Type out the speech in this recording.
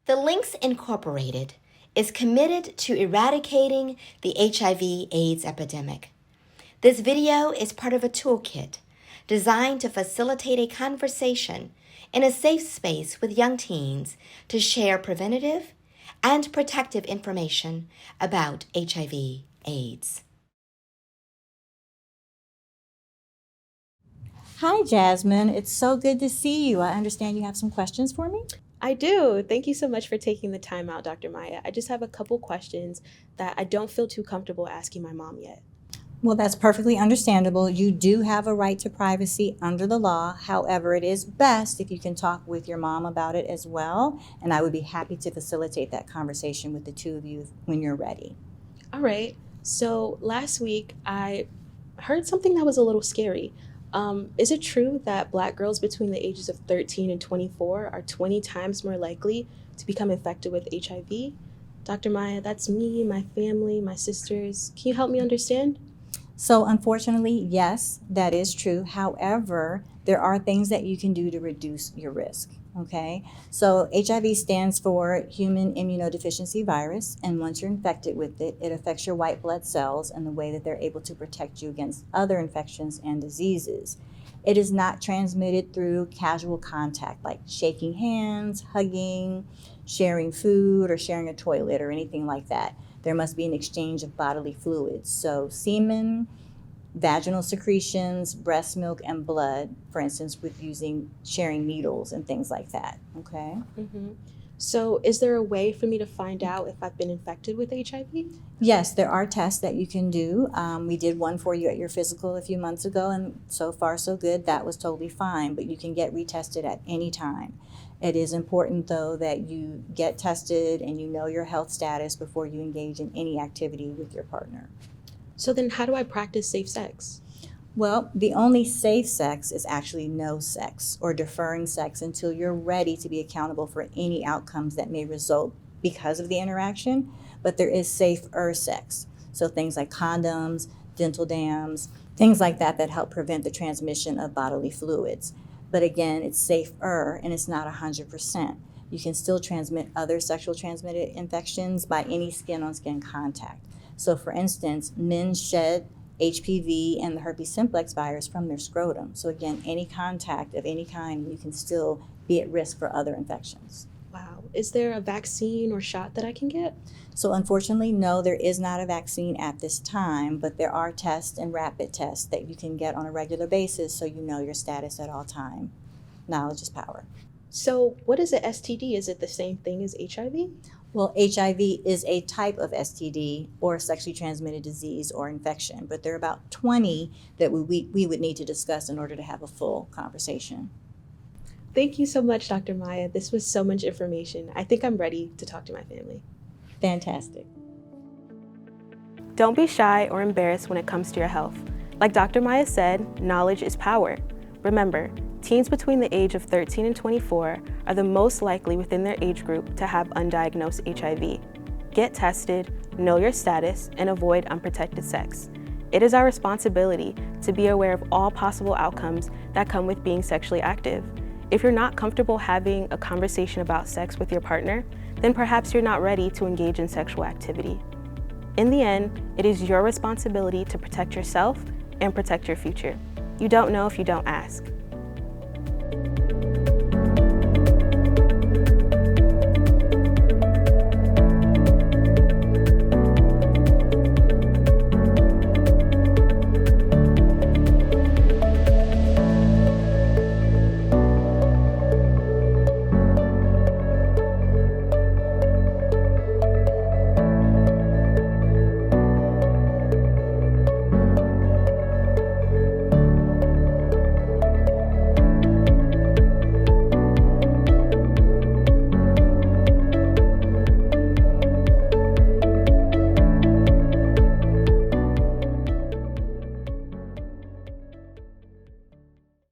The Links Incorporated is committed to eradicating the HIV/AIDS epidemic. This video is part of a toolkit designed to facilitate a conversation in a safe space with young teens to share preventative and protective information about HIV/AIDS. Hi, Jasmine. It's so good to see you. I understand you have some questions for me? I do. Thank you so much for taking the time out, Dr. Maya. I just have a couple questions that I don't feel too comfortable asking my mom yet. Well, that's perfectly understandable. You do have a right to privacy under the law. However, it is best if you can talk with your mom about it as well, and I would be happy to facilitate that conversation with the two of you when you're ready. All right. So last week, I heard something that was a little scary. Is it true that Black girls between the ages of 13 and 24 are 20 times more likely to become infected with HIV? Dr. Maya, that's me, my family, my sisters. Can you help me understand? So unfortunately, yes, that is true. However, there are things that you can do to reduce your risk, okay? So HIV stands for human immunodeficiency virus, and once you're infected with it, it affects your white blood cells and the way that they're able to protect you against other infections and diseases. It is not transmitted through casual contact, like shaking hands, hugging, sharing food, or sharing a toilet, or anything like that. There must be an exchange of bodily fluids. So semen, vaginal secretions, breast milk, and blood, for instance, with sharing needles and things like that, okay? Mm-hmm. So is there a way for me to find out if I've been infected with HIV? Yes, there are tests that you can do. We did one for you at your physical a few months ago, and so far so good. That was totally fine, but you can get retested at any time. It is important, though, that you get tested and you know your health status before you engage in any activity with your partner. So then how do I practice safe sex? Well, the only safe sex is actually no sex or deferring sex until you're ready to be accountable for any outcomes that may result because of the interaction. But there is safer sex. So things like condoms, dental dams, things like that help prevent the transmission of bodily fluids. But again, it's safer and it's not 100%. You can still transmit other sexual transmitted infections by any skin-on-skin contact. So for instance, men shed HPV and the herpes simplex virus from their scrotum. So again, any contact of any kind, you can still be at risk for other infections. Wow. Is there a vaccine or shot that I can get? So unfortunately, no, there is not a vaccine at this time, but there are tests and rapid tests that you can get on a regular basis so you know your status at all time. Knowledge is power. So what is a STD? Is it the same thing as HIV? Well, HIV is a type of STD or sexually transmitted disease or infection, but there are about 20 that we would need to discuss in order to have a full conversation. Thank you so much, Dr. Maya. This was so much information. I think I'm ready to talk to my family. Fantastic. Don't be shy or embarrassed when it comes to your health. Like Dr. Maya said, knowledge is power. Remember, teens between the age of 13 and 24 are the most likely within their age group to have undiagnosed HIV. Get tested, know your status, and avoid unprotected sex. It is our responsibility to be aware of all possible outcomes that come with being sexually active. If you're not comfortable having a conversation about sex with your partner, then perhaps you're not ready to engage in sexual activity. In the end, it is your responsibility to protect yourself and protect your future. You don't know if you don't ask.